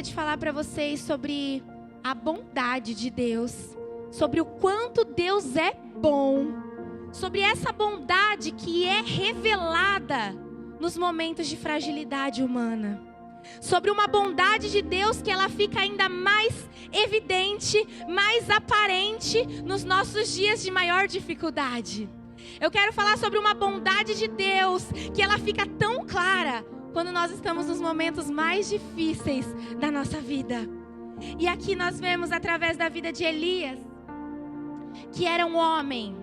De falar para vocês sobre a bondade de Deus, sobre o quanto Deus é bom, sobre essa bondade que é revelada nos momentos de fragilidade humana, sobre uma bondade de Deus que ela fica ainda mais evidente, mais aparente nos nossos dias de maior dificuldade. Eu quero falar sobre uma bondade de Deus que ela fica tão clara quando nós estamos nos momentos mais difíceis da nossa vida. E aqui nós vemos através da vida de Elias, que era um homem,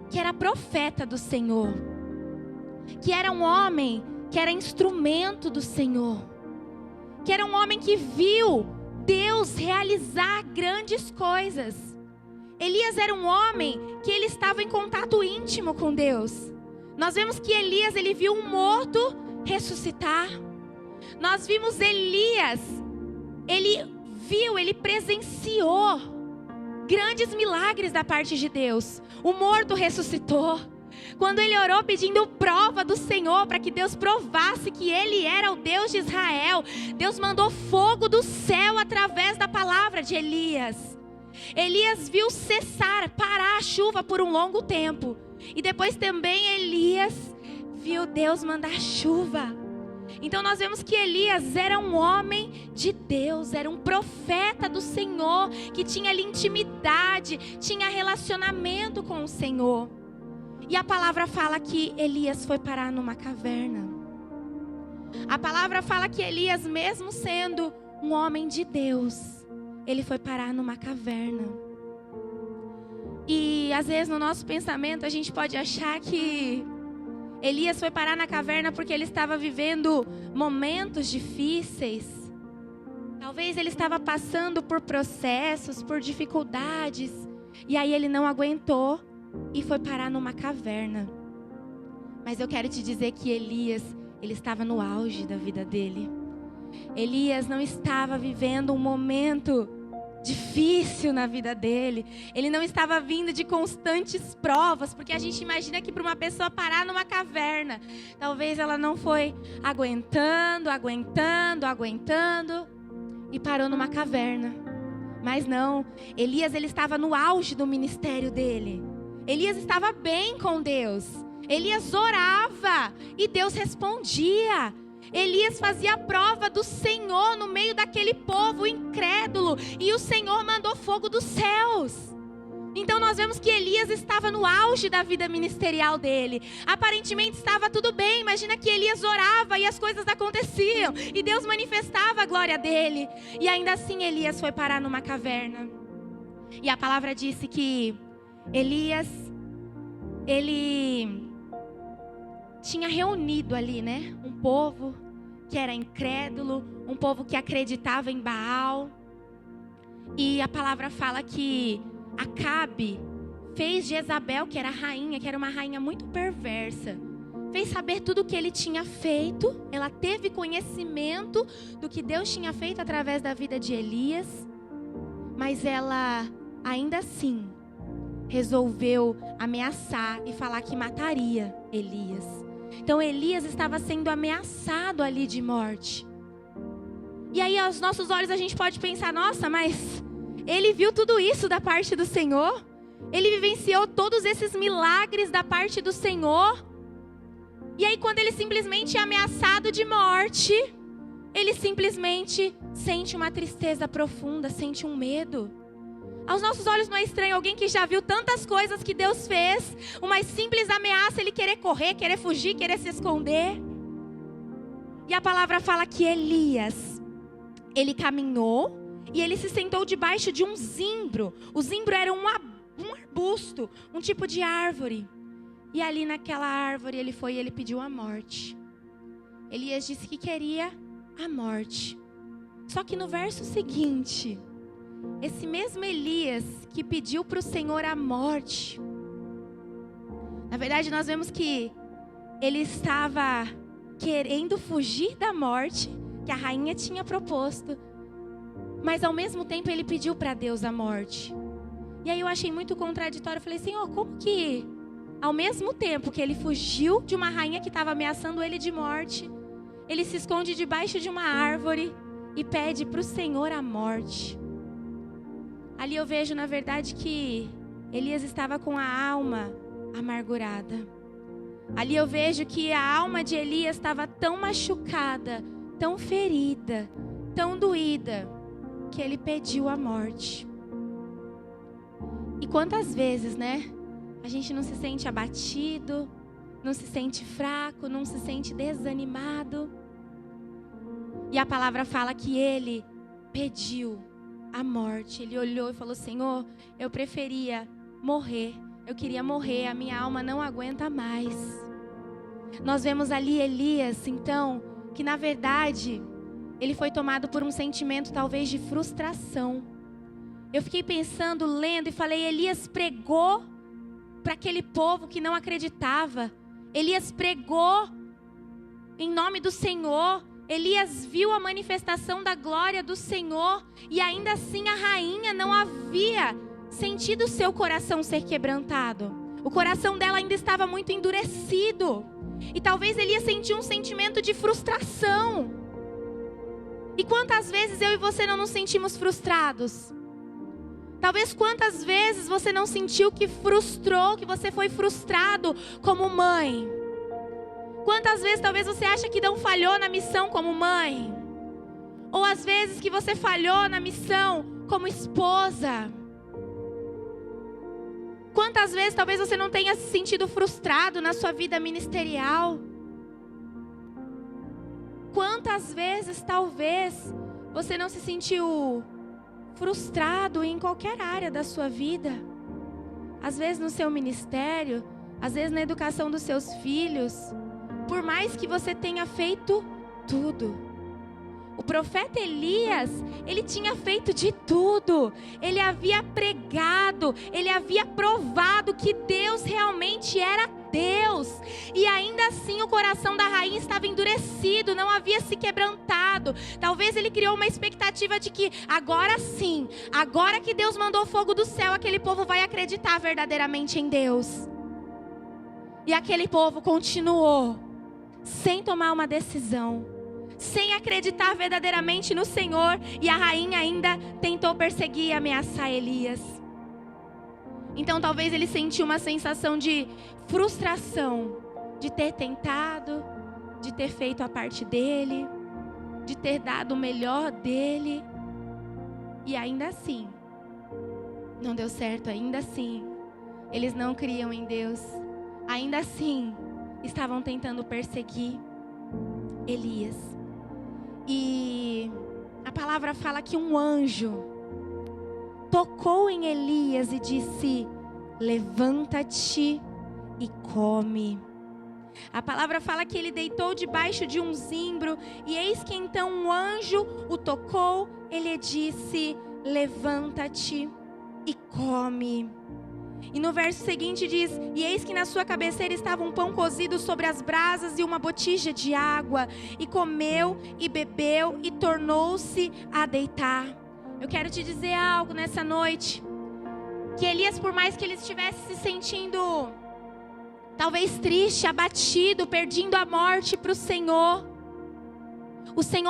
que era profeta do Senhor, que era um homem, que era instrumento do Senhor, que era um homem que viu Deus realizar grandes coisas. Elias era um homem que ele estava em contato íntimo com Deus. Nós vemos que Elias, ele viu um morto ressuscitar. Nós vimos Elias, ele presenciou grandes milagres da parte de Deus. O morto ressuscitou. Quando ele orou pedindo prova do Senhor, para que Deus provasse que ele era o Deus de Israel, Deus mandou fogo do céu através da palavra de Elias. Elias viu parar a chuva por um longo tempo. E depois também Elias viu Deus mandar chuva. Então nós vemos que Elias era um homem de Deus, era um profeta do Senhor, que tinha ali intimidade, tinha relacionamento com o Senhor. E a palavra fala que Elias foi parar numa caverna. A palavra fala que Elias, mesmo sendo um homem de Deus, ele foi parar numa caverna. E às vezes no nosso pensamento a gente pode achar que Elias foi parar na caverna porque ele estava vivendo momentos difíceis. Talvez ele estava passando por processos, por dificuldades. E aí ele não aguentou e foi parar numa caverna. Mas eu quero te dizer que Elias, ele estava no auge da vida dele. Elias não estava vivendo um momento difícil na vida dele. Ele não estava vindo de constantes provas, porque a gente imagina que para uma pessoa parar numa caverna, talvez ela não foi aguentando e parou numa caverna. Mas não, Elias, ele estava no auge do ministério dele. Elias estava bem com Deus. Elias orava e Deus respondia. Elias fazia a prova do Senhor no meio daquele povo incrédulo, e o Senhor mandou fogo dos céus. Então nós vemos que Elias estava no auge da vida ministerial dele. Aparentemente estava tudo bem. Imagina que Elias orava e as coisas aconteciam, e Deus manifestava a glória dele. E ainda assim Elias foi parar numa caverna. E a palavra disse que Elias, ele tinha reunido ali, um povo que era incrédulo, um povo que acreditava em Baal. E a palavra fala que Acabe fez Jezabel, que era a rainha, que era uma rainha muito perversa, fez saber tudo o que ele tinha feito. Ela teve conhecimento do que Deus tinha feito através da vida de Elias, mas ela ainda assim resolveu ameaçar e falar que mataria Elias. Então Elias estava sendo ameaçado ali de morte. E aí aos nossos olhos a gente pode pensar: nossa, mas ele viu tudo isso da parte do Senhor? Ele vivenciou todos esses milagres da parte do Senhor? E aí quando ele simplesmente é ameaçado de morte, ele simplesmente sente uma tristeza profunda, sente um medo. Aos nossos olhos não é estranho alguém que já viu tantas coisas que Deus fez, uma simples ameaça, ele querer correr, querer fugir, querer se esconder. E a palavra fala que Elias, ele caminhou e ele se sentou debaixo de um zimbro. O zimbro era um arbusto, um tipo de árvore. E ali naquela árvore ele pediu a morte. Elias disse que queria a morte. Só que no verso seguinte, esse mesmo Elias que pediu para o Senhor a morte, na verdade nós vemos que ele estava querendo fugir da morte que a rainha tinha proposto, mas ao mesmo tempo ele pediu para Deus a morte. E aí eu achei muito contraditório. Eu falei: Senhor, como que ao mesmo tempo que ele fugiu de uma rainha que estava ameaçando ele de morte, ele se esconde debaixo de uma árvore e pede para o Senhor a morte. Ali eu vejo, na verdade, que Elias estava com a alma amargurada. Ali eu vejo que a alma de Elias estava tão machucada, tão ferida, tão doída, que ele pediu a morte. E quantas vezes, né? A gente não se sente abatido, não se sente fraco, não se sente desanimado. E a palavra fala que ele pediu a morte. Ele olhou e falou: Senhor, eu preferia morrer. Eu queria morrer, a minha alma não aguenta mais. Nós vemos ali Elias, então, que na verdade, ele foi tomado por um sentimento talvez de frustração. Eu fiquei pensando, lendo, e falei: Elias pregou para aquele povo que não acreditava. Elias pregou em nome do Senhor. Elias viu a manifestação da glória do Senhor, e ainda assim a rainha não havia sentido o seu coração ser quebrantado. O coração dela ainda estava muito endurecido. E talvez Elias sentiu um sentimento de frustração. E quantas vezes eu e você não nos sentimos frustrados? Talvez quantas vezes você não sentiu que frustrou, que você foi frustrado como mãe? Quantas vezes talvez você acha que não falhou na missão como mãe? Ou às vezes que você falhou na missão como esposa? Quantas vezes talvez você não tenha se sentido frustrado na sua vida ministerial? Quantas vezes talvez você não se sentiu frustrado em qualquer área da sua vida? Às vezes no seu ministério, às vezes na educação dos seus filhos. Por mais que você tenha feito tudo. O profeta Elias, ele tinha feito de tudo. Ele havia pregado, ele havia provado que Deus realmente era Deus. E ainda assim o coração da rainha estava endurecido, não havia se quebrantado. Talvez ele criou uma expectativa de que agora sim, agora que Deus mandou fogo do céu, aquele povo vai acreditar verdadeiramente em Deus. E aquele povo continuou sem tomar uma decisão, sem acreditar verdadeiramente no Senhor. E a rainha ainda tentou perseguir e ameaçar Elias. Então talvez ele sentiu uma sensação de frustração, de ter tentado, de ter feito a parte dele, de ter dado o melhor dele, e ainda assim não deu certo. Ainda assim eles não criam em Deus. Ainda assim estavam tentando perseguir Elias. E a palavra fala que um anjo tocou em Elias e disse: levanta-te e come. A palavra fala que ele deitou debaixo de um zimbro, e eis que então um anjo o tocou. Ele disse: levanta-te e come. E no verso seguinte diz: e eis que na sua cabeceira estava um pão cozido sobre as brasas e uma botija de água. E comeu e bebeu e tornou-se a deitar. Eu quero te dizer algo nessa noite. Que Elias, por mais que ele estivesse se sentindo talvez triste, abatido, perdendo a morte para o Senhor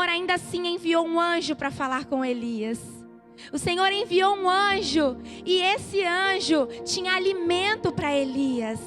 ainda assim enviou um anjo para falar com Elias. O Senhor enviou um anjo, e esse anjo tinha alimento para Elias.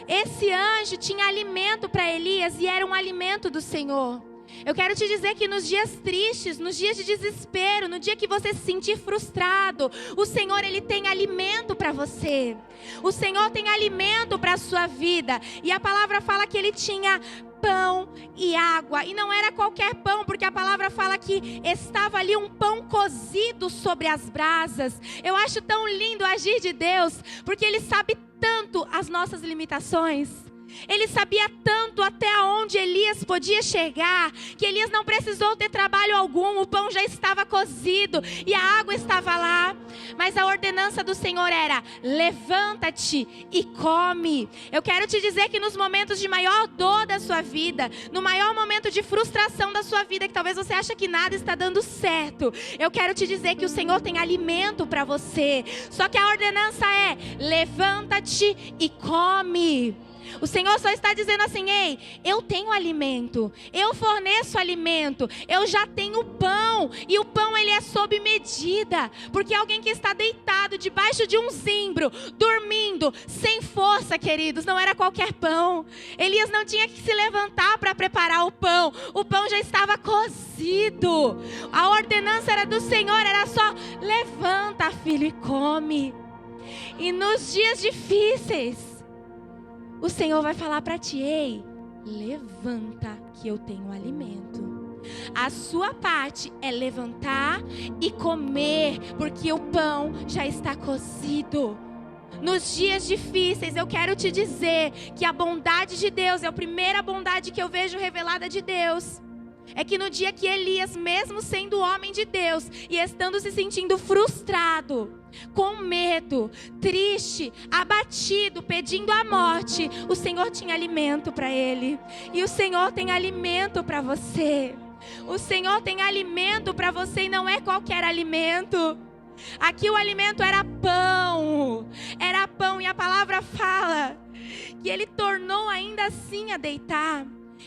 Esse anjo tinha alimento para Elias, e era um alimento do Senhor. Eu quero te dizer que nos dias tristes, nos dias de desespero, no dia que você se sentir frustrado, o Senhor, Ele tem alimento para você. O Senhor tem alimento para a sua vida. E a palavra fala que Ele tinha pão e água, e não era qualquer pão, porque a palavra fala que estava ali um pão cozido sobre as brasas. Eu acho tão lindo o agir de Deus, porque Ele sabe tanto as nossas limitações. Ele sabia tanto até onde Elias podia chegar, que Elias não precisou ter trabalho algum. O pão já estava cozido e a água estava lá. Mas a ordenança do Senhor era: levanta-te e come. Eu quero te dizer que nos momentos de maior dor da sua vida, no maior momento de frustração da sua vida, que talvez você ache que nada está dando certo, eu quero te dizer que o Senhor tem alimento para você. Só que a ordenança é: levanta-te e come. O Senhor só está dizendo assim: ei, eu tenho alimento, eu forneço alimento, eu já tenho pão, e o pão ele é sob medida, porque alguém que está deitado debaixo de um zimbro, dormindo, sem força, queridos, não era qualquer pão. Elias não tinha que se levantar para preparar o pão já estava cozido. A ordenança era do Senhor, era só: levanta, filho, e come. E nos dias difíceis, o Senhor vai falar para ti: ei, levanta que eu tenho alimento. A sua parte é levantar e comer, porque o pão já está cozido. Nos dias difíceis, eu quero te dizer que a bondade de Deus é a primeira bondade que eu vejo revelada de Deus. É que no dia que Elias, mesmo sendo homem de Deus e estando se sentindo frustrado, com medo, triste, abatido, pedindo a morte, o Senhor tinha alimento para ele. E o Senhor tem alimento para você. O Senhor tem alimento para você, e não é qualquer alimento. Aqui o alimento era pão, e a palavra fala que ele tornou ainda assim a deitar.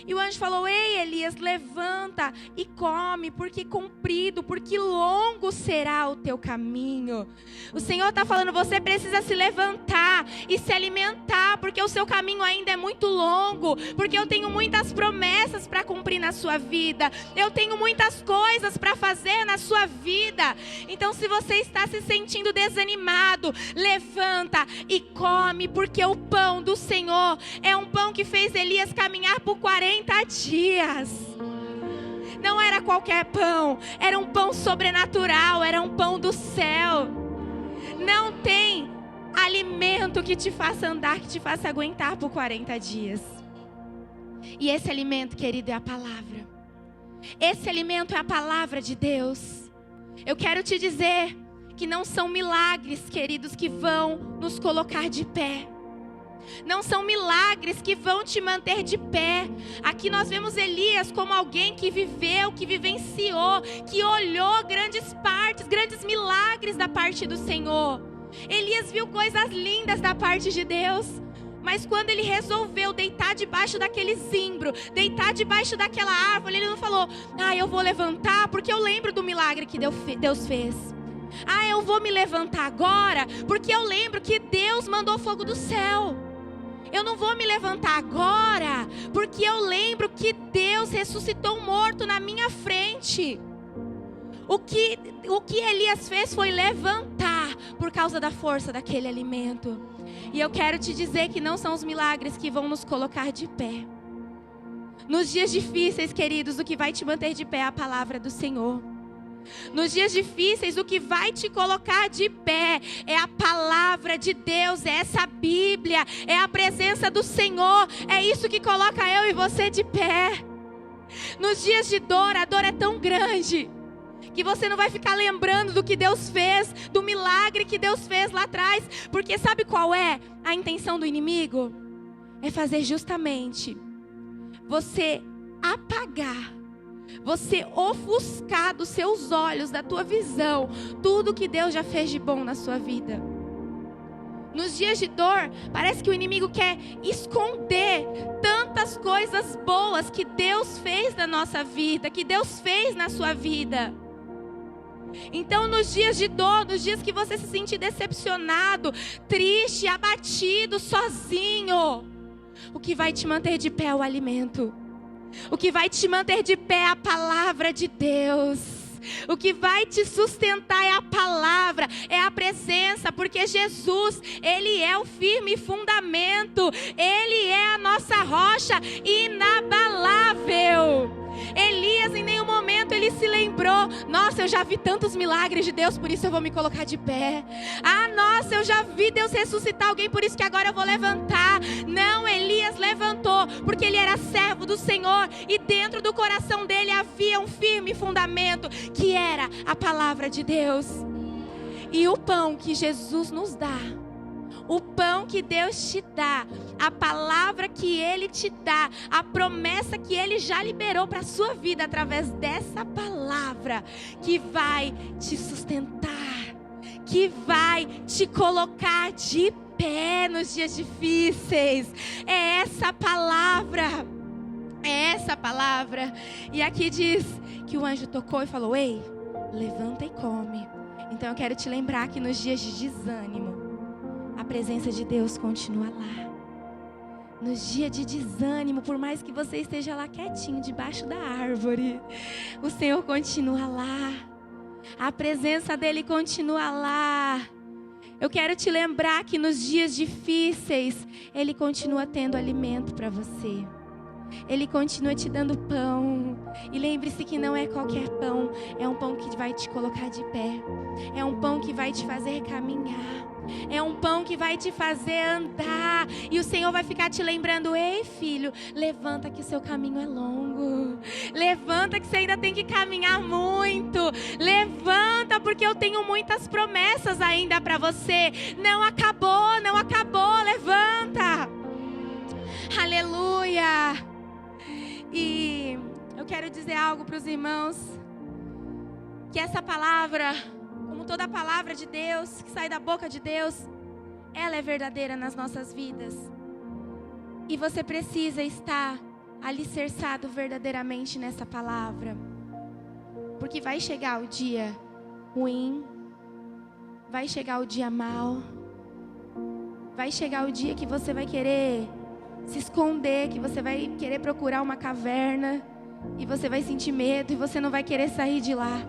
E o anjo falou: ei, Elias, levanta e come, porque comprido, porque longo será o teu caminho. O Senhor está falando: você precisa se levantar e se alimentar, porque o seu caminho ainda é muito longo, porque eu tenho muitas promessas para cumprir na sua vida, eu tenho muitas coisas para fazer na sua vida. Então, se você está se sentindo desanimado, levanta e come, porque o pão do Senhor é um pão que fez Elias caminhar por 40 dias. Não era qualquer pão, era um pão sobrenatural, era um pão do céu. Não tem alimento que te faça andar, que te faça aguentar por 40 dias. E esse alimento, querido, é a palavra. Esse alimento é a palavra de Deus. Eu quero te dizer que não são milagres, queridos, que vão nos colocar de pé. Não são milagres que vão te manter de pé. Aqui nós vemos Elias como alguém que viveu, que vivenciou, que olhou grandes milagres da parte do Senhor. Elias viu coisas lindas da parte de Deus. Mas quando ele resolveu deitar debaixo daquele zimbro, deitar debaixo daquela árvore, ele não falou: eu vou levantar porque eu lembro do milagre que Deus fez. Eu vou me levantar agora porque eu lembro que Deus mandou fogo do céu. Eu não vou me levantar agora porque eu lembro que Deus ressuscitou um morto na minha frente. O que Elias fez foi levantar por causa da força daquele alimento. E eu quero te dizer que não são os milagres que vão nos colocar de pé. Nos dias difíceis, queridos, o que vai te manter de pé é a palavra do Senhor. Nos dias difíceis, o que vai te colocar de pé é a palavra de Deus, é essa Bíblia, é a presença do Senhor. É isso que coloca eu e você de pé. Nos dias de dor, a dor é tão grande que você não vai ficar lembrando do que Deus fez, do milagre que Deus fez lá atrás. Porque sabe qual é a intenção do inimigo? É fazer justamente você apagar, você ofuscar dos seus olhos, da tua visão, tudo que Deus já fez de bom na sua vida. Nos dias de dor, parece que o inimigo quer esconder tantas coisas boas que Deus fez na nossa vida, que Deus fez na sua vida. Então, nos dias de dor, nos dias que você se sentir decepcionado, triste, abatido, sozinho, o que vai te manter de pé é o alimento. O que vai te manter de pé é a palavra de Deus. O que vai te sustentar é a palavra, é a presença, porque Jesus, Ele é o firme fundamento, Ele é a nossa rocha inabalável. Elias, em nenhum momento ele se lembrou: nossa, eu já vi tantos milagres de Deus, por isso eu vou me colocar de pé. Nossa, eu já vi Deus ressuscitar alguém, por isso que agora eu vou levantar. Não, Elias levantou porque ele era servo do Senhor, e dentro do coração dele havia um firme fundamento, que era a palavra de Deus. E o pão que Jesus nos dá, o pão que Deus te dá, a palavra que Ele te dá, a promessa que Ele já liberou para a sua vida através dessa palavra, que vai te sustentar, que vai te colocar de pé. pé nos dias difíceis. É essa palavra. É essa palavra. E aqui diz que o anjo tocou e falou: ei, levanta e come. Então eu quero te lembrar que nos dias de desânimo, a presença de Deus continua lá. Nos dias de desânimo, por mais que você esteja lá quietinho, debaixo da árvore, o Senhor continua lá. A presença dEle continua lá. Eu quero te lembrar que nos dias difíceis, Ele continua tendo alimento para você. Ele continua te dando pão. E lembre-se que não é qualquer pão. É um pão que vai te colocar de pé. É um pão que vai te fazer caminhar. É um pão que vai te fazer andar. E o Senhor vai ficar te lembrando: ei, filho, levanta que o seu caminho é longo. Levanta que você ainda tem que caminhar muito. Levanta porque eu tenho muitas promessas ainda para você. Não acabou, não acabou. Levanta. Aleluia. E eu quero dizer algo para os irmãos, que essa palavra, como toda palavra de Deus, que sai da boca de Deus, ela é verdadeira nas nossas vidas. E você precisa estar alicerçado verdadeiramente nessa palavra. Porque vai chegar o dia ruim, vai chegar o dia mau, vai chegar o dia que você vai querer se esconder, que você vai querer procurar uma caverna e você vai sentir medo e você não vai querer sair de lá.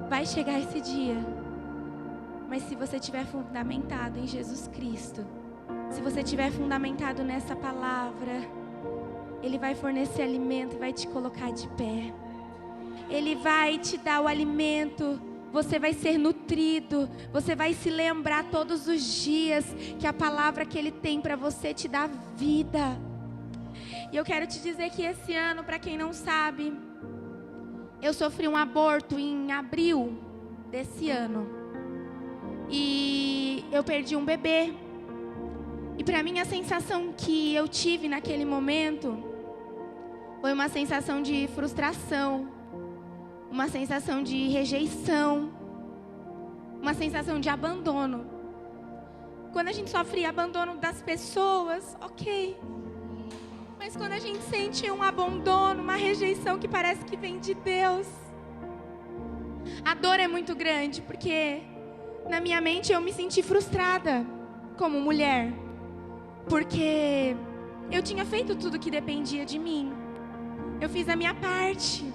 Vai chegar esse dia. Mas se você estiver fundamentado em Jesus Cristo, se você estiver fundamentado nessa palavra, Ele vai fornecer alimento e vai te colocar de pé. Ele vai te dar o alimento. Você vai ser nutrido. Você vai se lembrar todos os dias que a palavra que Ele tem para você te dá vida. E eu quero te dizer que esse ano, para quem não sabe, eu sofri um aborto em abril desse ano. E eu perdi um bebê. E para mim a sensação que eu tive naquele momento foi uma sensação de frustração. Uma sensação de rejeição, uma sensação de abandono. Quando a gente sofre abandono das pessoas, ok. Mas quando a gente sente um abandono, uma rejeição que parece que vem de Deus, a dor é muito grande, porque na minha mente eu me senti frustrada como mulher, porque eu tinha feito tudo que dependia de mim. Eu fiz a minha parte.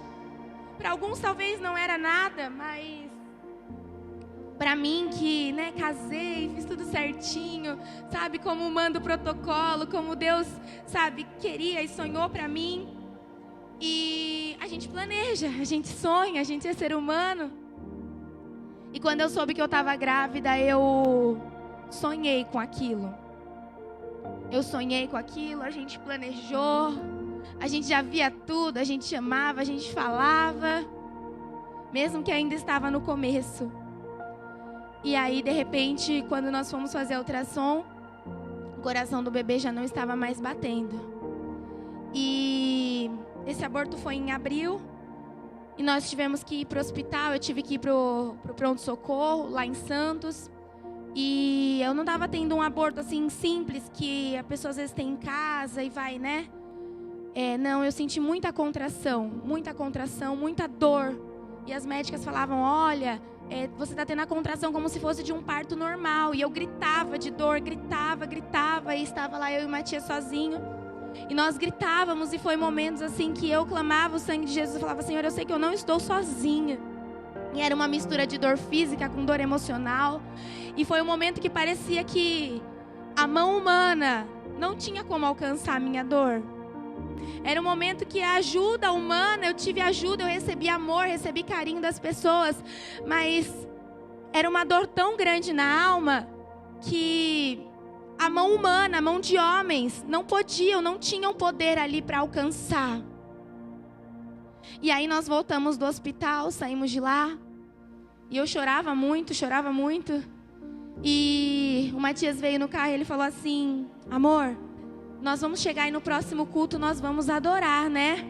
Para alguns talvez não era nada, mas para mim que, casei, fiz tudo certinho, sabe, como manda o protocolo, como Deus, sabe, queria e sonhou para mim. E a gente planeja, a gente sonha, a gente é ser humano. E quando eu soube que eu estava grávida, eu sonhei com aquilo. Eu sonhei com aquilo, a gente planejou. A gente já via tudo, a gente chamava, a gente falava, mesmo que ainda estava no começo. E aí, de repente, quando nós fomos fazer a ultrassom, o coração do bebê já não estava mais batendo. E esse aborto foi em abril, e nós tivemos que ir para o hospital, eu tive que ir para o pronto-socorro, lá em Santos. E eu não estava tendo um aborto assim simples, que a pessoa às vezes tem em casa e vai, não, eu senti muita contração, muita dor. E as médicas falavam: olha, você está tendo a contração como se fosse de um parto normal. E eu gritava de dor, gritava. E estava lá eu e o Matias sozinho. E nós gritávamos, e foi momentos assim que eu clamava o sangue de Jesus. Eu falava: Senhor, eu sei que eu não estou sozinha. E era uma mistura de dor física com dor emocional. E foi um momento que parecia que a mão humana não tinha como alcançar a minha dor. Era um momento que a ajuda humana, eu tive ajuda, eu recebi amor, recebi carinho das pessoas. Mas era uma dor tão grande na alma que a mão humana, a mão de homens, não tinham poder ali para alcançar. E aí nós voltamos do hospital, saímos de lá. E eu chorava muito. E o Matias veio no carro e ele falou assim: amor, nós vamos chegar aí no próximo culto, nós vamos adorar, né?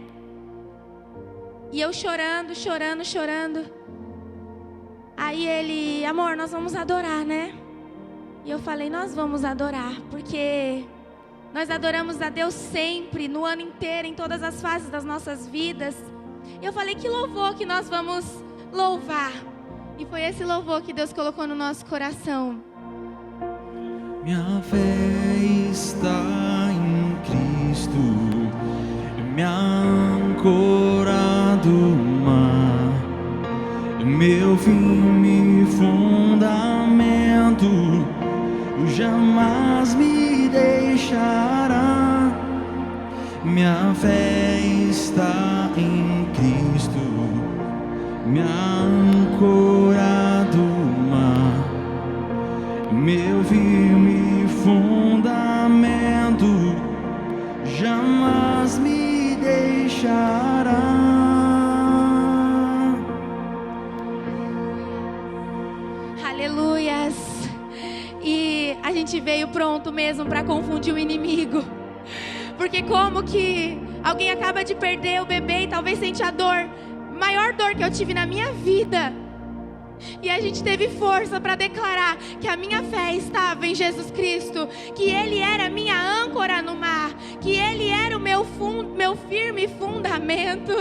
E eu chorando. Aí ele: amor, nós vamos adorar, né? E eu falei, nós vamos adorar, porque nós adoramos a Deus sempre, no ano inteiro, em todas as fases das nossas vidas. E eu falei, que louvor que nós vamos louvar. E foi esse louvor que Deus colocou no nosso coração. Minha fé está em Cristo, minha âncora do mar, meu firme fundamento, jamais me deixará. Minha fé está em Cristo, minha âncora do mar, meu firme fundamento, jamais me deixará. Aleluias. E a gente veio pronto mesmo para confundir o inimigo. Porque como que alguém acaba de perder o bebê e talvez sente a dor, maior dor que eu tive na minha vida. E a gente teve força para declarar que a minha fé estava em Jesus Cristo, que Ele era a minha âncora no mar, que Ele era o meu firme fundamento.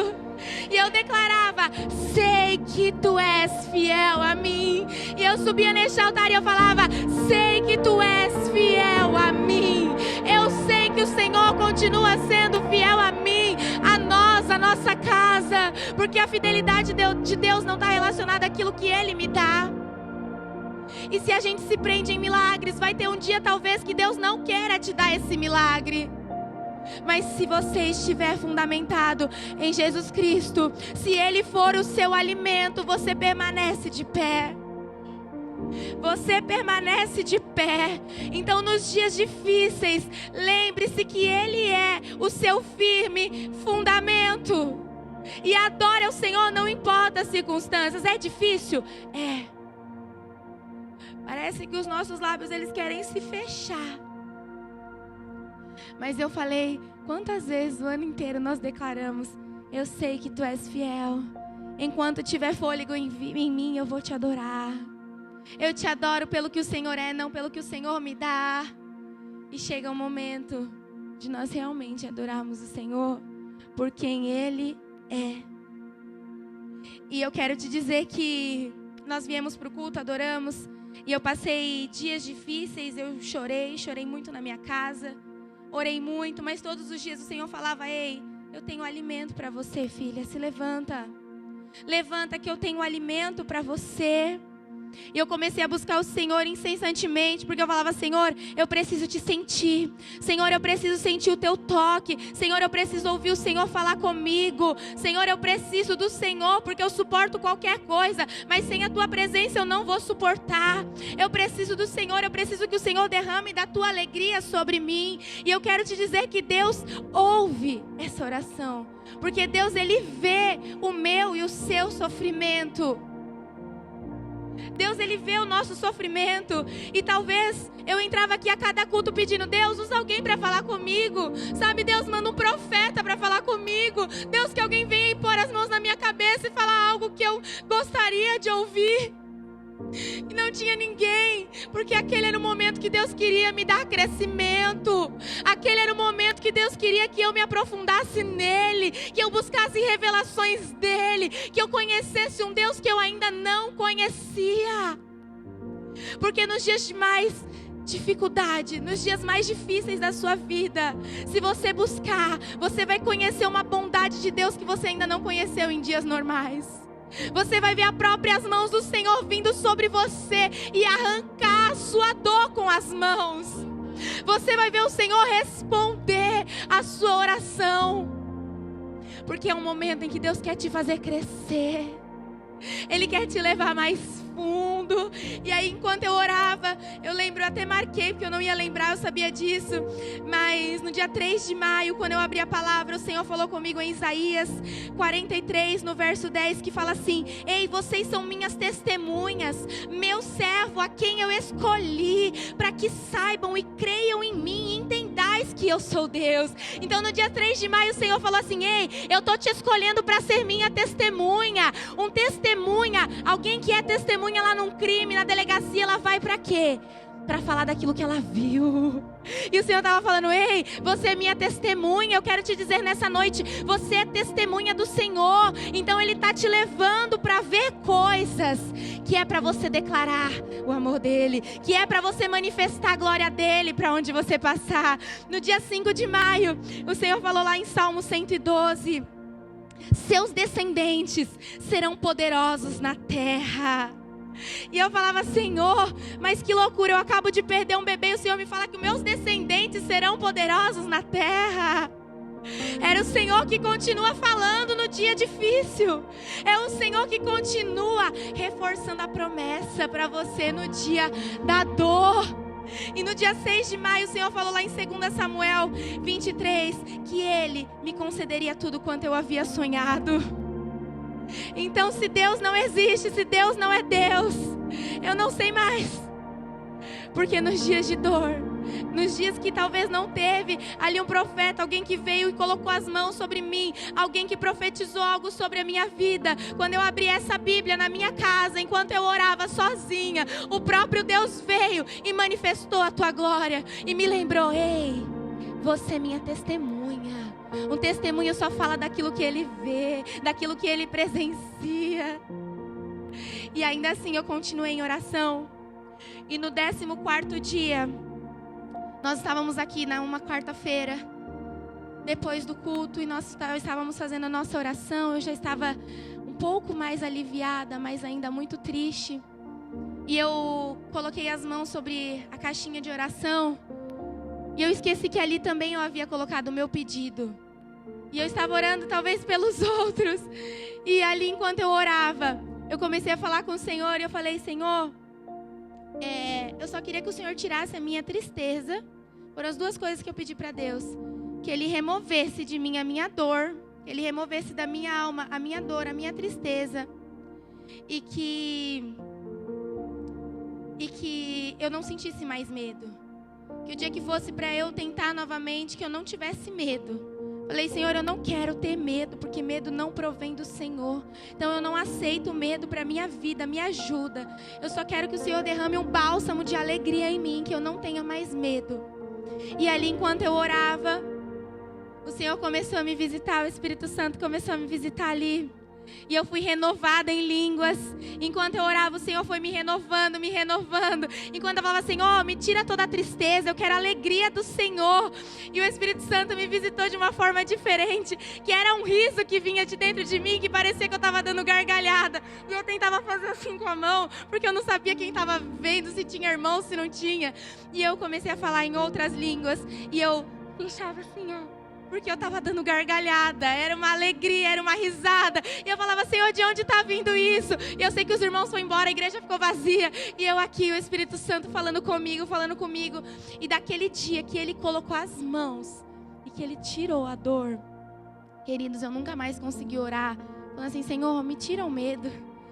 E eu declarava, sei que Tu és fiel a mim. E eu subia neste altar e eu falava, sei que Tu és fiel a mim. Eu sei que o Senhor continua sendo fiel a mim, a nós, a nossa casa, porque a fidelidade de Deus não está relacionada àquilo que Ele me dá. E se a gente se prende em milagres, vai ter um dia talvez que Deus não queira te dar esse milagre. Mas se você estiver fundamentado em Jesus Cristo, se Ele for o seu alimento, você permanece de pé. Você permanece de pé. Então nos dias difíceis, lembre-se que Ele é o seu firme fundamento. E adore ao Senhor, não importa as circunstâncias. É difícil? É. Parece que os nossos lábios eles querem se fechar. Mas eu falei, quantas vezes o ano inteiro nós declaramos, eu sei que Tu és fiel. Enquanto tiver fôlego em mim, eu vou Te adorar. Eu Te adoro pelo que o Senhor é, não pelo que o Senhor me dá. E chega um momento de nós realmente adorarmos o Senhor por quem Ele é. E eu quero te dizer que nós viemos para o culto, adoramos. E eu passei dias difíceis, eu chorei muito na minha casa. Orei muito, mas todos os dias o Senhor falava, ei, eu tenho alimento para você, filha, se levanta. Levanta que eu tenho alimento para você. E eu comecei a buscar o Senhor incessantemente, porque eu falava, Senhor, eu preciso Te sentir. Senhor, eu preciso sentir o Teu toque. Senhor, eu preciso ouvir o Senhor falar comigo. Senhor, eu preciso do Senhor, porque eu suporto qualquer coisa, mas sem a Tua presença eu não vou suportar. Eu preciso do Senhor, eu preciso que o Senhor derrame da Tua alegria sobre mim. E eu quero te dizer que Deus ouve essa oração, porque Deus, Ele vê o meu e o seu sofrimento. Deus, Ele vê o nosso sofrimento. E talvez eu entrava aqui a cada culto pedindo, Deus, usa alguém para falar comigo. Sabe, Deus, manda um profeta para falar comigo. Deus, que alguém venha e pôr as mãos na minha cabeça e falar algo que eu gostaria de ouvir. E não tinha ninguém, porque aquele era o momento que Deus queria me dar crescimento. Aquele era o momento que Deus queria que eu me aprofundasse nele, que eu buscasse revelações dele, que eu conhecesse um Deus que eu ainda não conhecia. Porque nos dias de mais dificuldade, nos dias mais difíceis da sua vida, se você buscar, você vai conhecer uma bondade de Deus que você ainda não conheceu em dias normais. Você vai ver as próprias mãos do Senhor vindo sobre você e arrancar a sua dor com as mãos. Você vai ver o Senhor responder a sua oração. Porque é um momento em que Deus quer te fazer crescer. Ele quer te levar mais fundo. E aí enquanto eu orava, eu lembro, eu até marquei, porque eu não ia lembrar, eu sabia disso. Mas no dia 3 de maio, quando eu abri a palavra, o Senhor falou comigo em Isaías 43, no verso 10, que fala assim: ei, vocês são minhas testemunhas, meu servo a quem eu escolhi, para que saibam e creiam em mim e entendais que eu sou Deus. Então no dia 3 de maio o Senhor falou assim: ei, eu estou te escolhendo para ser minha testemunha. Testemunha, alguém que é testemunha lá num crime, na delegacia, ela vai para quê? para falar daquilo que ela viu. E o Senhor estava falando: ei, você é minha testemunha. Eu quero te dizer nessa noite, você é testemunha do Senhor. Então Ele está te levando para ver coisas que é para você declarar o amor dEle, que é para você manifestar a glória dEle para onde você passar. No dia 5 de maio, o Senhor falou lá em Salmo 112: seus descendentes serão poderosos na terra. E eu falava: Senhor, mas que loucura, eu acabo de perder um bebê e o Senhor me fala que meus descendentes serão poderosos na terra. Era o Senhor que continua falando no dia difícil. É o Senhor que continua reforçando a promessa para você no dia da dor. E no dia 6 de maio o Senhor falou lá em 2 Samuel 23 que Ele me concederia tudo quanto eu havia sonhado. Então, se Deus não existe, se Deus não é Deus, eu não sei mais. Porque nos dias de dor, nos dias que talvez não teve ali um profeta, alguém que veio e colocou as mãos sobre mim, alguém que profetizou algo sobre a minha vida, quando eu abri essa Bíblia na minha casa, enquanto eu orava sozinha, o próprio Deus veio e manifestou a tua glória e me lembrou: ei, você é minha testemunha. Um testemunho só fala daquilo que ele vê, daquilo que ele presencia. E ainda assim eu continuei em oração. E no 14º dia, nós estávamos aqui numa quarta-feira, depois do culto, e nós estávamos fazendo a nossa oração. Eu já estava um pouco mais aliviada, mas ainda muito triste. E eu coloquei as mãos sobre a caixinha de oração. E eu esqueci que ali também eu havia colocado o meu pedido. E eu estava orando talvez pelos outros. E ali enquanto eu orava, eu comecei a falar com o Senhor. E eu falei: Senhor, eu só queria que o Senhor tirasse a minha tristeza. Foram as duas coisas que eu pedi para Deus. Que Ele removesse de mim a minha dor. Que Ele removesse da minha alma a minha dor, a minha tristeza. E que eu não sentisse mais medo. Que o dia que fosse para eu tentar novamente, que eu não tivesse medo. Falei: Senhor, eu não quero ter medo, porque medo não provém do Senhor. Então eu não aceito medo para a minha vida, me ajuda. Eu só quero que o Senhor derrame um bálsamo de alegria em mim, que eu não tenha mais medo. E ali enquanto eu orava, o Senhor começou a me visitar, o Espírito Santo começou a me visitar ali. E eu fui renovada em línguas. Enquanto eu orava, o Senhor foi me renovando, me renovando. Enquanto eu falava: Senhor, me tira toda a tristeza, eu quero a alegria do Senhor. E o Espírito Santo me visitou de uma forma diferente, que era um riso que vinha de dentro de mim, que parecia que eu estava dando gargalhada. E eu tentava fazer assim com a mão, porque eu não sabia quem estava vendo, se tinha irmão, se não tinha. E eu comecei a falar em outras línguas. E eu fechava assim, ó, porque eu estava dando gargalhada, era uma alegria, era uma risada. E eu falava: Senhor, de onde está vindo isso? E eu sei que os irmãos foram embora, a igreja ficou vazia. E eu aqui, o Espírito Santo falando comigo. E daquele dia que Ele colocou as mãos e que Ele tirou a dor, queridos, eu nunca mais consegui orar falando assim: Senhor, me tira o medo.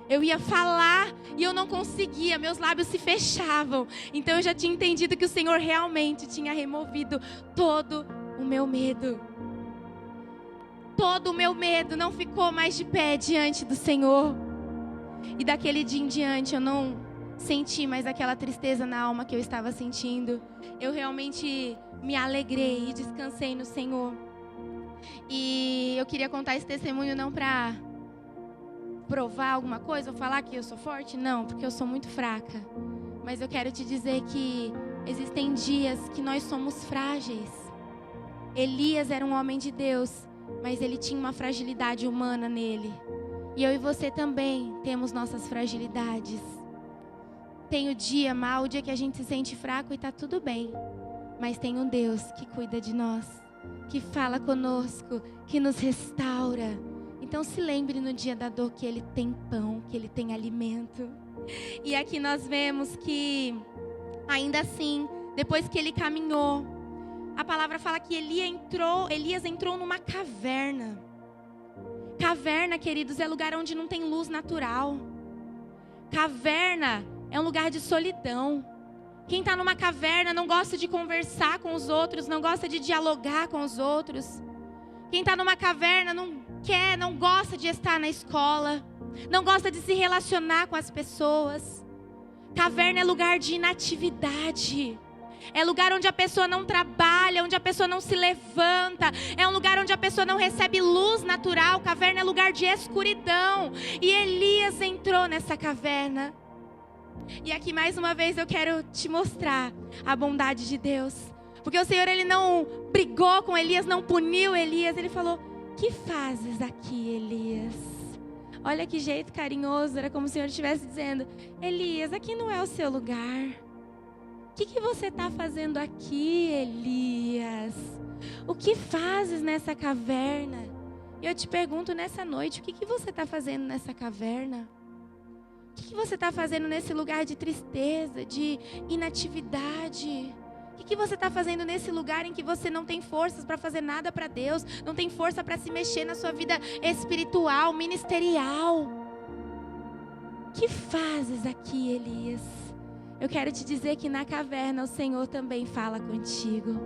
Eu ia falar e eu não conseguia, meus lábios se fechavam. Então eu já tinha entendido que o Senhor realmente tinha removido todo o meu medo. Todo o meu medo não ficou mais de pé diante do Senhor. E daquele dia em diante eu não senti mais aquela tristeza na alma que eu estava sentindo. Eu realmente me alegrei e descansei no Senhor. E eu queria contar esse testemunho não para provar alguma coisa ou falar que eu sou forte, não, porque eu sou muito fraca. Mas eu quero te dizer que existem dias que nós somos frágeis. Elias era um homem de Deus, mas ele tinha uma fragilidade humana nele. E eu e você também temos nossas fragilidades. Tem o dia mau, o dia que a gente se sente fraco e tá tudo bem. Mas tem um Deus que cuida de nós, que fala conosco, que nos restaura. Então se lembre no dia da dor que Ele tem pão, que Ele tem alimento. E aqui nós vemos que, ainda assim, depois que ele caminhou, a palavra fala que Elias entrou numa caverna. Caverna, queridos, é lugar onde não tem luz natural. Caverna é um lugar de solidão. Quem está numa caverna não gosta de conversar com os outros, não gosta de dialogar com os outros. Quem está numa caverna não gosta de estar na escola, não gosta de se relacionar com as pessoas. Caverna é lugar de inatividade. É lugar onde a pessoa não trabalha, onde a pessoa não se levanta. É um lugar onde a pessoa não recebe luz natural. Caverna é lugar de escuridão. E Elias entrou nessa caverna. E aqui mais uma vez eu quero te mostrar a bondade de Deus. Porque o Senhor, Ele não brigou com Elias, não puniu Elias. Ele falou: "Que fazes aqui, Elias?" Olha que jeito carinhoso. Era como se o Senhor estivesse dizendo: "Elias, aqui não é o seu lugar. O que você está fazendo aqui, Elias? O que fazes nessa caverna?" E eu te pergunto nessa noite: o que você está fazendo nessa caverna? O que você está fazendo nesse lugar de tristeza, de inatividade? O que você está fazendo nesse lugar em que você não tem forças para fazer nada para Deus? Não tem força para se mexer na sua vida espiritual, ministerial? O que fazes aqui, Elias? Eu quero te dizer que na caverna o Senhor também fala contigo.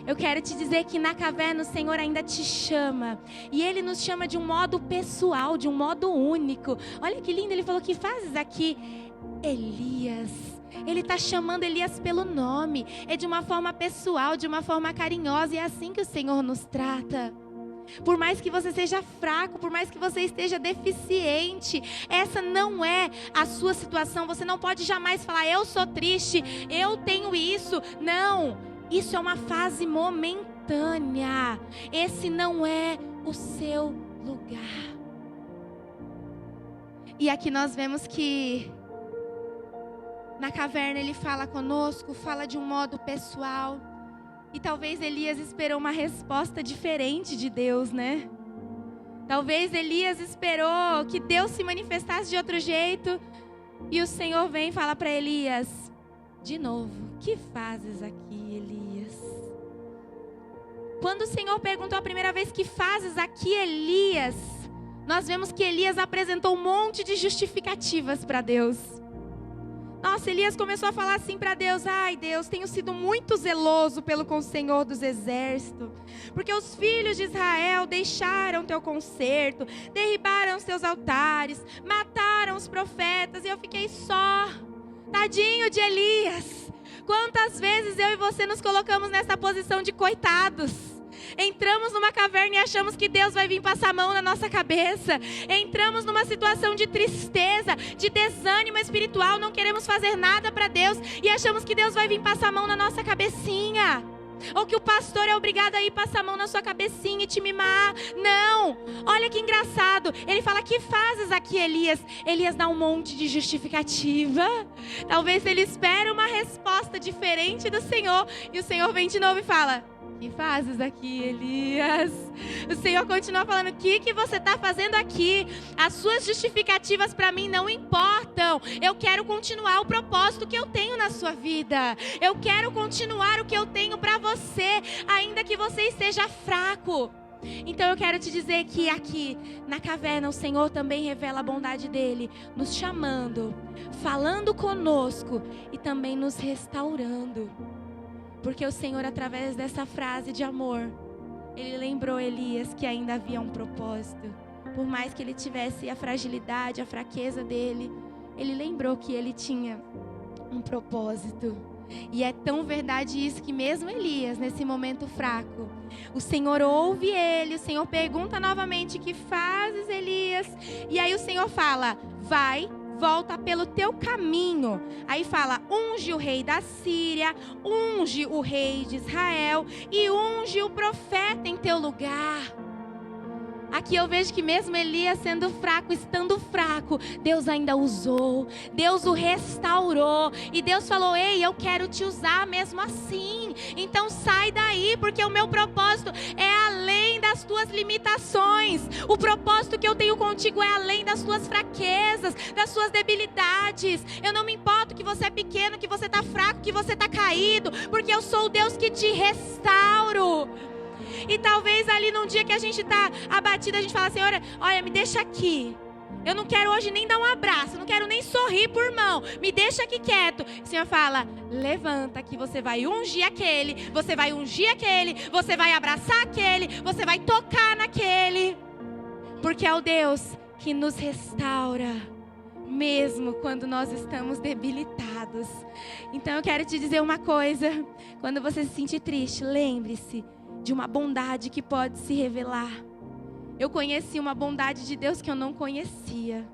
Eu quero te dizer que na caverna o Senhor ainda te chama. E Ele nos chama de um modo pessoal, de um modo único. Olha que lindo, Ele falou: "Que fazes aqui, Elias?" Ele está chamando Elias pelo nome. É de uma forma pessoal, de uma forma carinhosa. E é assim que o Senhor nos trata. Por mais que você seja fraco, por mais que você esteja deficiente, essa não é a sua situação. Você não pode jamais falar: "Eu sou triste, eu tenho isso." Não, isso é uma fase momentânea. Esse não é o seu lugar. E aqui nós vemos que na caverna Ele fala conosco, fala de um modo pessoal. E talvez Elias esperou uma resposta diferente de Deus, né? Talvez Elias esperou que Deus se manifestasse de outro jeito. E o Senhor vem e fala para Elias de novo: "Que fazes aqui, Elias?" Quando o Senhor perguntou a primeira vez: "Que fazes aqui, Elias?", nós vemos que Elias apresentou um monte de justificativas para Deus. Nossa, Elias começou a falar assim para Deus: "Ai, Deus, tenho sido muito zeloso pelo Senhor dos exércitos, porque os filhos de Israel deixaram teu concerto, derribaram os teus altares, mataram os profetas, e eu fiquei só." Tadinho de Elias. Quantas vezes eu e você nos colocamos nessa posição de coitados? Entramos numa caverna e achamos que Deus vai vir passar a mão na nossa cabeça. Entramos numa situação de tristeza, de desânimo espiritual, não queremos fazer nada para Deus e achamos que Deus vai vir passar a mão na nossa cabecinha. Ou que o pastor é obrigado a ir passar a mão na sua cabecinha e te mimar. Não, olha que engraçado. Ele fala: "Que fazes aqui, Elias?" Elias dá um monte de justificativa. Talvez ele espere uma resposta diferente do Senhor. E o Senhor vem de novo e fala: "Que fazes aqui, Elias?" O Senhor continua falando: "O que você está fazendo aqui? As suas justificativas para mim não importam. Eu quero continuar o propósito que eu tenho na sua vida. Eu quero continuar o que eu tenho para você, ainda que você esteja fraco." Então eu quero te dizer que aqui na caverna o Senhor também revela a bondade dele, nos chamando, falando conosco e também nos restaurando. Porque o Senhor, através dessa frase de amor, Ele lembrou Elias que ainda havia um propósito. Por mais que ele tivesse a fragilidade, a fraqueza dele, Ele lembrou que ele tinha um propósito. E é tão verdade isso que mesmo Elias, nesse momento fraco, o Senhor ouve ele, o Senhor pergunta novamente: "Que fazes, Elias?" E aí o Senhor fala: "Vai, volta pelo teu caminho." Aí fala: "Unge o rei da Síria, unge o rei de Israel e unge o profeta em teu lugar." Aqui eu vejo que mesmo Elias sendo fraco, estando fraco, Deus ainda usou, Deus o restaurou. E Deus falou: "Ei, eu quero te usar mesmo assim. Então sai daí, porque o meu propósito é além das tuas limitações. O propósito que eu tenho contigo é além das tuas fraquezas, das suas debilidades. Eu não me importo que você é pequeno, que você está fraco, que você está caído, porque eu sou o Deus que te restauro." E talvez ali num dia que a gente está abatido, a gente fala: "Senhor, olha, me deixa aqui. Eu não quero hoje nem dar um abraço, eu não quero nem sorrir por mão. Me deixa aqui quieto." O Senhor fala: "Levanta que você vai ungir aquele, você vai ungir aquele, você vai abraçar aquele, você vai tocar naquele." Porque é o Deus que nos restaura, mesmo quando nós estamos debilitados. Então eu quero te dizer uma coisa: quando você se sentir triste, lembre-se de uma bondade que pode se revelar. Eu conheci uma bondade de Deus que eu não conhecia.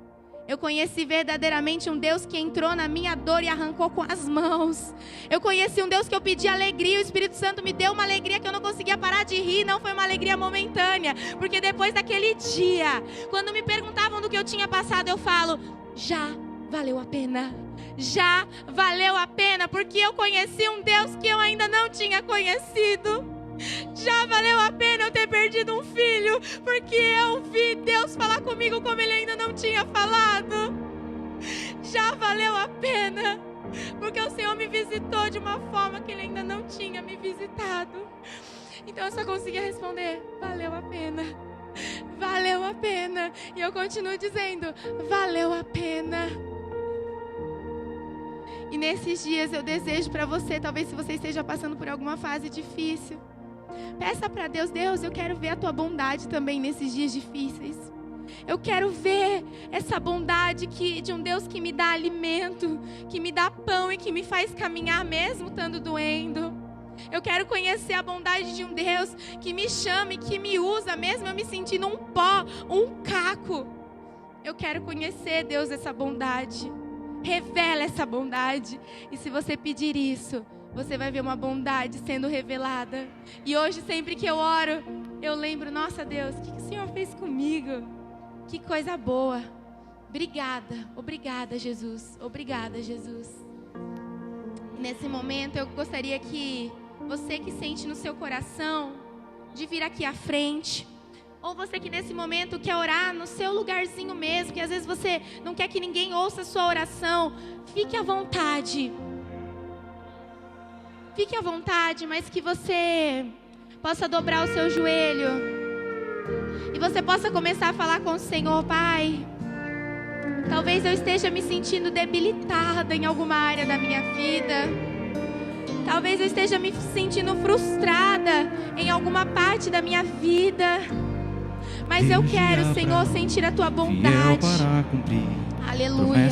Eu conheci verdadeiramente um Deus que entrou na minha dor e arrancou com as mãos. Eu conheci um Deus que eu pedi alegria, o Espírito Santo me deu uma alegria que eu não conseguia parar de rir. Não foi uma alegria momentânea, porque depois daquele dia, quando me perguntavam do que eu tinha passado, eu falo: já valeu a pena. Já valeu a pena, porque eu conheci um Deus que eu ainda não tinha conhecido. Já valeu a pena eu ter perdido um filho, porque eu vi Deus falar comigo como Ele ainda não tinha falado. Já valeu a pena, porque o Senhor me visitou de uma forma que Ele ainda não tinha me visitado. Então eu só conseguia responder: valeu a pena. Valeu a pena. E eu continuo dizendo: valeu a pena. E nesses dias eu desejo para você, talvez se você esteja passando por alguma fase difícil, peça para Deus: Deus, eu quero ver a tua bondade também nesses dias difíceis. Eu quero ver essa bondade de um Deus que me dá alimento, que me dá pão e que me faz caminhar mesmo estando doendo. Eu quero conhecer a bondade de um Deus que me chama e que me usa mesmo eu me sentindo um pó, um caco. Eu quero conhecer, Deus, essa bondade. Revela essa bondade. E se você pedir isso, você vai ver uma bondade sendo revelada. E hoje, sempre que eu oro, eu lembro: nossa Deus, o que o Senhor fez comigo? Que coisa boa. Obrigada, obrigada Jesus, obrigada Jesus. Nesse momento eu gostaria que você que sente no seu coração de vir aqui à frente, ou você que nesse momento quer orar no seu lugarzinho mesmo, que às vezes você não quer que ninguém ouça a sua oração, fique à vontade. Fique à vontade, mas que você possa dobrar o seu joelho e você possa começar a falar com o Senhor: Pai, talvez eu esteja me sentindo debilitada em alguma área da minha vida. Talvez eu esteja me sentindo frustrada em alguma parte da minha vida. Mas eu quero, Senhor, sentir a tua bondade. Aleluia. Aleluia.